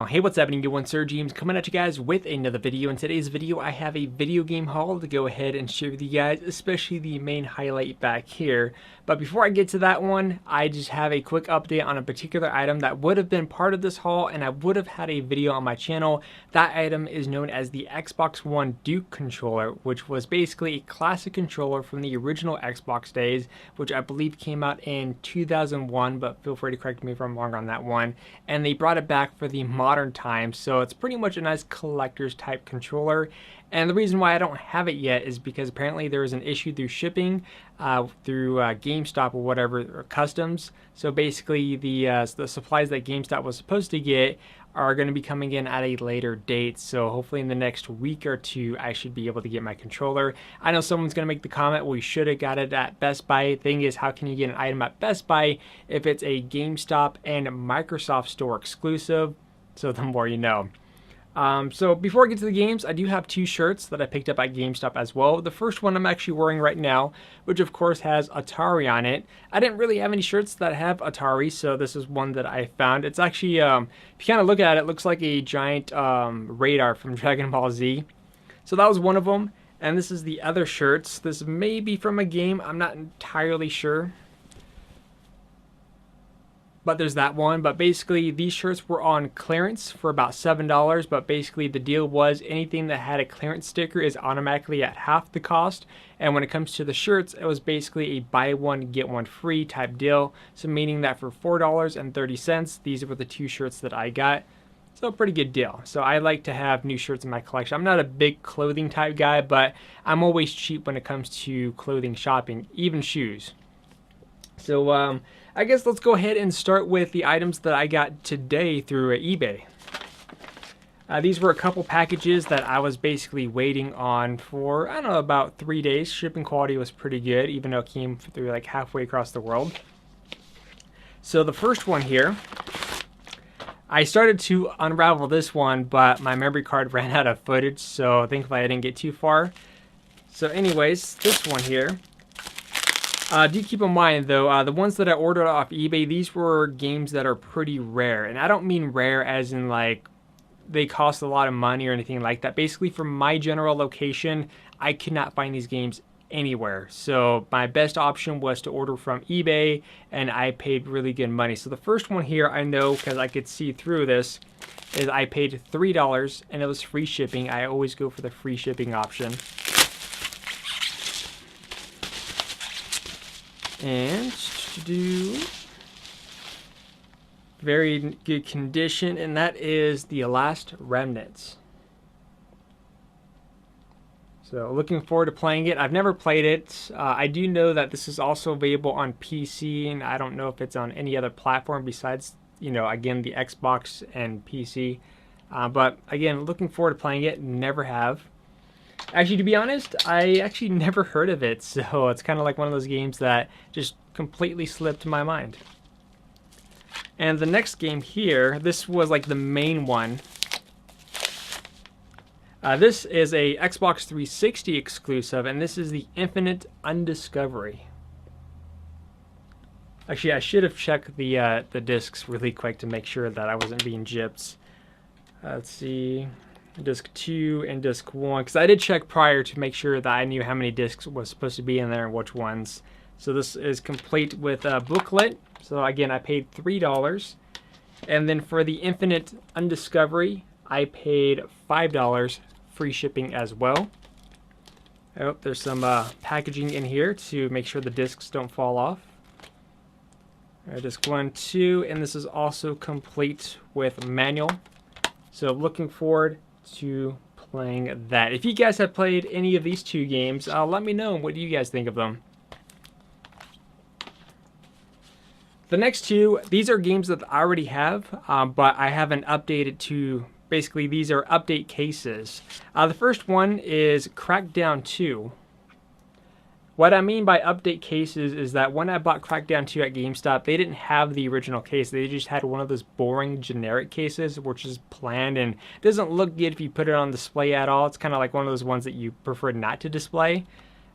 Hey, what's happening? Good one, SirJames coming at you guys with another video. In today's video, I have a video game haul to go ahead and share with you guys, especially the main highlight back here. But before I get to that one, I just have a quick update on a particular item that would have been part of this haul, and I would have had a video on my channel. That item is known as the Xbox One Duke controller, which was basically a classic controller from the original Xbox days, which I believe came out in 2001, but feel free to correct me if I'm wrong on that one. And they brought it back for the modern times, so it's pretty much a nice collector's type controller. And the reason why I don't have it yet is because apparently there was an issue through shipping, through GameStop or whatever, or customs. So basically the supplies that GameStop was supposed to get are going to be coming in at a later date. So hopefully in the next week or two, I should be able to get my controller. I know someone's going to make the comment, well, we should have got it at Best Buy. Thing is, how can you get an item at Best Buy if it's a GameStop and Microsoft Store exclusive? So the more you know. So before I get to the games, I do have two shirts that I picked up at GameStop as well. The first one I'm actually wearing right now, which of course has Atari on it. I didn't really have any shirts that have Atari, so this is one that I found. It's actually, if you kind of look at it, it looks like a giant radar from Dragon Ball Z. So that was one of them. And this is the other shirts. This may be from a game, I'm not entirely sure. But there's that one. But basically these shirts were on clearance for about $7. But basically the deal was anything that had a clearance sticker is automatically at half the cost. And when it comes to the shirts, it was basically a buy one get one free type deal. So meaning that for $4.30, these were the two shirts that I got. So a pretty good deal. So I like to have new shirts in my collection. I'm not a big clothing type guy, but I'm always cheap when it comes to clothing shopping, even shoes. So I guess let's go ahead and start with the items that I got today through eBay. These were a couple packages that I was basically waiting on for, I don't know, about 3 days. Shipping quality was pretty good, even though it came through like halfway across the world. So the first one here, I started to unravel this one, but my memory card ran out of footage, so thankfully I didn't get too far. So anyways, this one here. Do keep in mind though, the ones that I ordered off eBay, these were games that are pretty rare. And I don't mean rare as in like they cost a lot of money or anything like that. Basically from my general location, I could not find these games anywhere. So my best option was to order from eBay, and I paid really good money. So the first one here, I know because I could see through this, is I paid $3 and it was free shipping. I always go for the free shipping option. And very good condition, and that is the Last Remnant. So looking forward to playing it. I've never played it. I do know that this is also available on PC, and I don't know if it's on any other platform besides, you know, again, the Xbox and PC. But again, looking forward to playing it. Never have. Actually, to be honest, I actually never heard of it, so it's kind of like one of those games that just completely slipped my mind. And the next game here, this was like the main one. This is a Xbox 360 exclusive, and this is the Infinite Undiscovered. Actually, I should have checked the discs really quick to make sure that I wasn't being gypped. Let's see. Disc 2 and Disc 1, because I did check prior to make sure that I knew how many discs was supposed to be in there and which ones. So this is complete with a booklet. So again, I paid $3. And then for the Infinite Undiscovered, I paid $5 free shipping as well. I hope there's some packaging in here to make sure the discs don't fall off. Disc 1, 2, and this is also complete with manual. So looking forward to playing that. If you guys have played any of these two games, let me know. What do you guys think of them? The next two, these are games that I already have, but I haven't updated to, basically these are update cases. The first one is Crackdown II. What I mean by update cases is that when I bought Crackdown 2 at GameStop, they didn't have the original case. They just had one of those boring generic cases, which is bland and doesn't look good if you put it on display at all. It's kind of like one of those ones that you prefer not to display.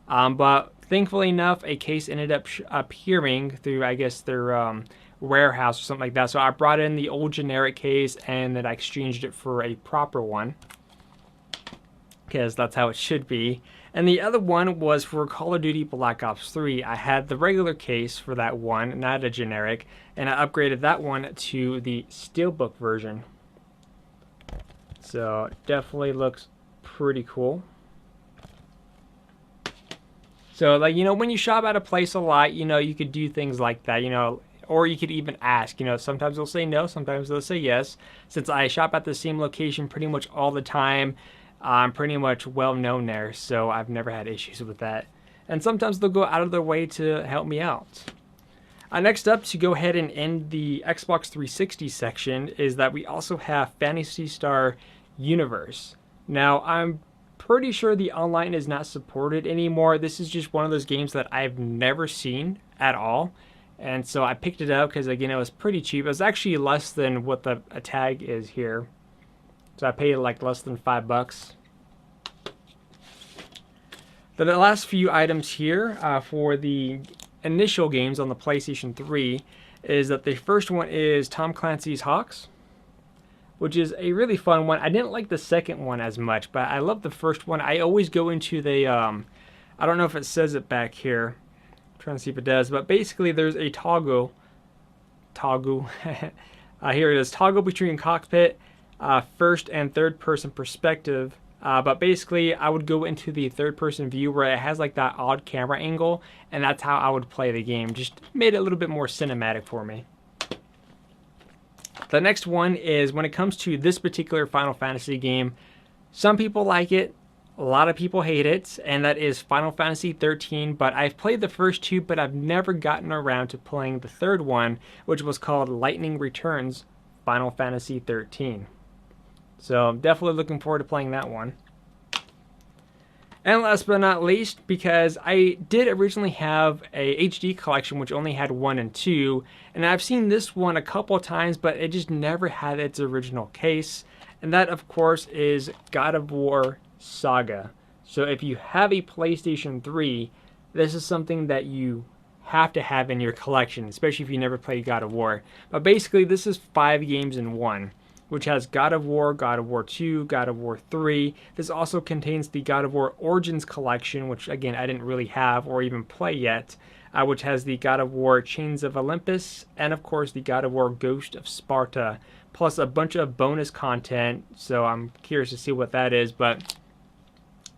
But thankfully enough, a case ended up appearing through, I guess, their warehouse or something like that. So I brought in the old generic case and then I exchanged it for a proper one, because that's how it should be. And the other one was for Call of Duty Black Ops 3. I had the regular case for that one, not a generic, and I upgraded that one to the Steelbook version. So definitely looks pretty cool. So, like, you know, when you shop at a place a lot, you know, you could do things like that, you know, or you could even ask, you know, sometimes they'll say no, sometimes they'll say yes. Since I shop at the same location pretty much all the time, I'm pretty much well known there, so I've never had issues with that. And sometimes they'll go out of their way to help me out. Next up, to go ahead and end the Xbox 360 section, is that we also have Phantasy Star Universe. Now, I'm pretty sure the online is not supported anymore. This is just one of those games that I've never seen at all. And so I picked it up because, again, it was pretty cheap. It was actually less than what the tag is here. So I paid like less than $5. The last few items here for the initial games on the PlayStation 3 is that the first one is Tom Clancy's Hex, which is a really fun one. I didn't like the second one as much, but I love the first one. I always go into the, I don't know if it says it back here. I'm trying to see if it does, but basically there's a toggle, here it is, toggle between cockpit, first and third person perspective. But basically I would go into the third person view where it has like that odd camera angle, and that's how I would play the game. Just made it a little bit more cinematic for me. The next one is, when it comes to this particular Final Fantasy game, some people like it, a lot of people hate it, and that is Final Fantasy XIII. But I've played the first two, but I've never gotten around to playing the third one, which was called Lightning Returns Final Fantasy XIII. So I'm definitely looking forward to playing that one. And last but not least, because I did originally have a HD collection which only had 1 and 2, and I've seen this one a couple of times, but it just never had its original case. And that, of course, is God of War Saga. So if you have a PlayStation 3, this is something that you have to have in your collection, especially if you never played God of War. But basically, this is 5 games in one, which has God of War 2, God of War 3. This also contains the God of War Origins collection, which again I didn't really have or even play yet, which has the God of War Chains of Olympus, and of course the God of War Ghost of Sparta, plus a bunch of bonus content. So I'm curious to see what that is, but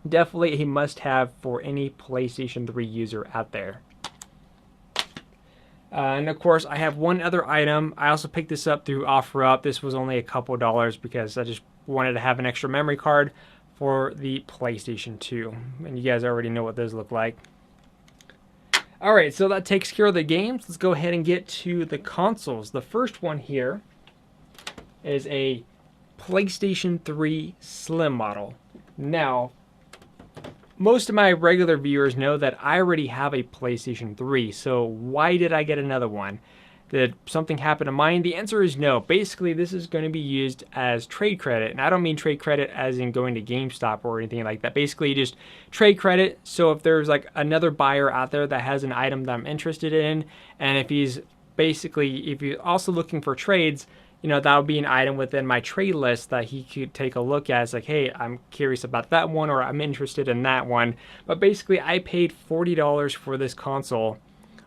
definitely a must-have for any PlayStation 3 user out there. And of course, I have one other item. I also picked this up through OfferUp. This was only a couple dollars because I just wanted to have an extra memory card for the PlayStation 2. And you guys already know what those look like. Alright, so that takes care of the games. Let's go ahead and get to the consoles. The first one here is a PlayStation 3 Slim model. Now, most of my regular viewers know that I already have a PlayStation 3, so why did I get another one? Did something happen to mine? The answer is no. Basically, this is going to be used as trade credit, and I don't mean trade credit as in going to GameStop or anything like that. Basically, just trade credit, so if there's like another buyer out there that has an item that I'm interested in, and if you're also looking for trades, you know, that would be an item within my trade list that he could take a look at. It's like, hey, I'm curious about that one, or I'm interested in that one. But basically, I paid $40 for this console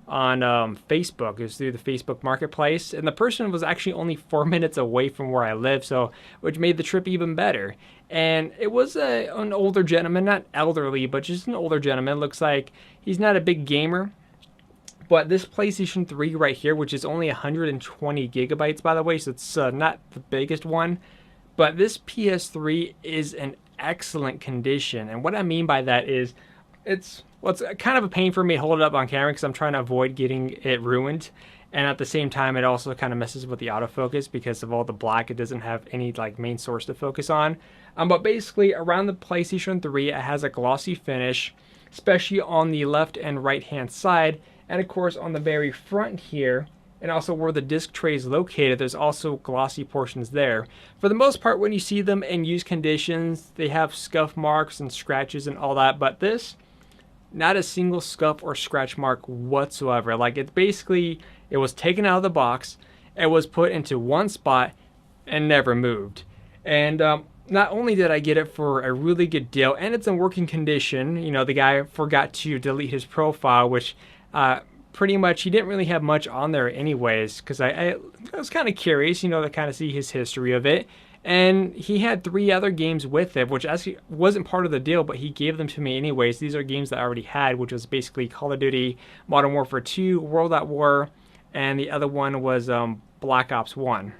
on Facebook. It was through the Facebook Marketplace, and the person was actually only 4 minutes away from where I live, so which made the trip even better. And it was an older gentleman, not elderly, but just an older gentleman. Looks like he's not a big gamer. But this PlayStation 3 right here, which is only 120 gigabytes, by the way, so it's not the biggest one. But this PS3 is in excellent condition. And what I mean by that is, it's kind of a pain for me to hold it up on camera because I'm trying to avoid getting it ruined. And at the same time, it also kind of messes with the autofocus because of all the black. It doesn't have any like main source to focus on. But basically, around the PlayStation 3, it has a glossy finish, especially on the left and right hand side. And of course on the very front here, and also where the disc tray is located, there's also glossy portions there. For the most part, when you see them in used conditions, they have scuff marks and scratches and all that, but this not a single scuff or scratch mark whatsoever. Like, it basically, it was taken out of the box, it was put into one spot and never moved. And not only did I get it for a really good deal, and it's in working condition. You know, the guy forgot to delete his profile, which pretty much he didn't really have much on there anyways, because I was kind of curious, you know, to kind of see his history of it. And he had 3 other games with it, which actually wasn't part of the deal, but he gave them to me anyways. These are games that I already had, which was basically Call of Duty, Modern Warfare 2, World at War, and the other one was Black Ops 1.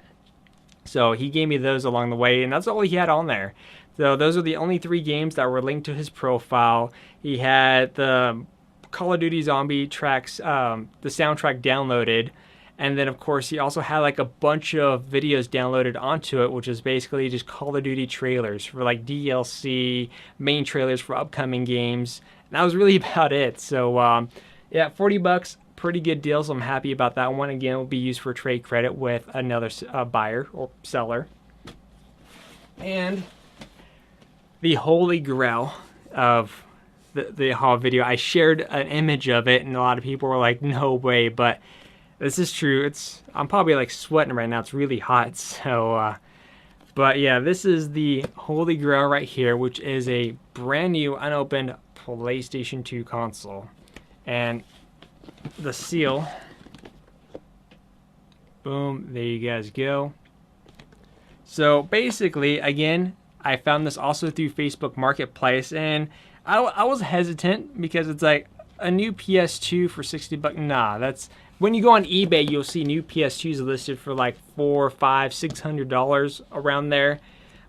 So he gave me those along the way, and that's all he had on there. So those are the only 3 games that were linked to his profile. He had the Call of Duty Zombie tracks, the soundtrack downloaded. And then, of course, he also had like a bunch of videos downloaded onto it, which is basically just Call of Duty trailers for like DLC, main trailers for upcoming games. And that was really about it. So, yeah, $40, pretty good deal. So I'm happy about that one. Again, it will be used for trade credit with another buyer or seller. And the holy grail of the haul video, I shared an image of it, and a lot of people were like, "No way!" But this is true. I'm probably like sweating right now. It's really hot. So, but yeah, this is the holy grail right here, which is a brand new unopened PlayStation 2 console. And the seal, boom, there you guys go. So basically, again, I found this also through Facebook Marketplace, and I was hesitant because it's like a new PS2 for $60. Nah, that's when you go on eBay, you'll see new PS2s listed for like $400, $500, $600 around there.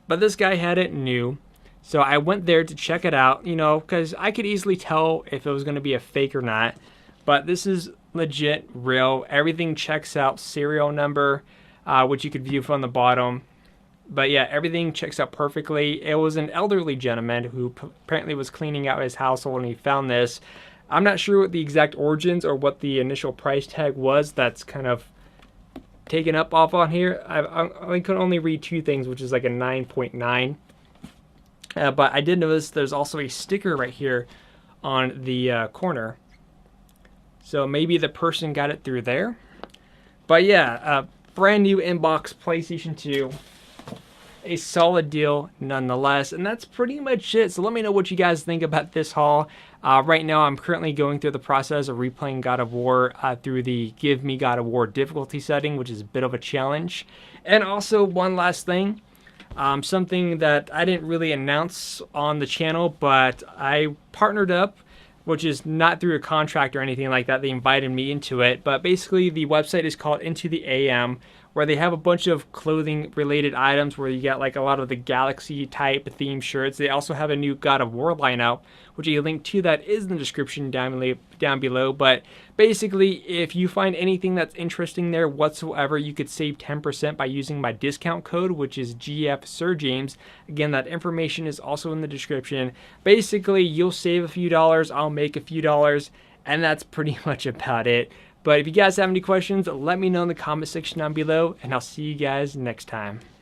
But this guy had it new, so I went there to check it out. You know, because I could easily tell if it was going to be a fake or not. But this is legit, real. Everything checks out. Serial number, which you could view from the bottom. But yeah, everything checks out perfectly. It was an elderly gentleman who apparently was cleaning out his household and he found this. I'm not sure what the exact origins or what the initial price tag was that's kind of taken up off on here. I could only read 2 things, which is like a 9.9. But I did notice there's also a sticker right here on the corner. So maybe the person got it through there. But yeah, brand new inbox PlayStation 2. A solid deal nonetheless, and that's pretty much it. So let me know what you guys think about this haul. Right now I'm currently going through the process of replaying God of War through the Give Me God of War difficulty setting, which is a bit of a challenge. And also one last thing, something that I didn't really announce on the channel, but I partnered up, which is not through a contract or anything like that. They invited me into it, but basically the website is called Into the AM, where they have a bunch of clothing related items where you get like a lot of the Galaxy type theme shirts. They also have a new God of War lineup, which a link to that is in the description down below. But basically, if you find anything that's interesting there whatsoever, you could save 10% by using my discount code, which is GF SirJames. Again, that information is also in the description. Basically, you'll save a few dollars, I'll make a few dollars, and that's pretty much about it. But if you guys have any questions, let me know in the comment section down below, and I'll see you guys next time.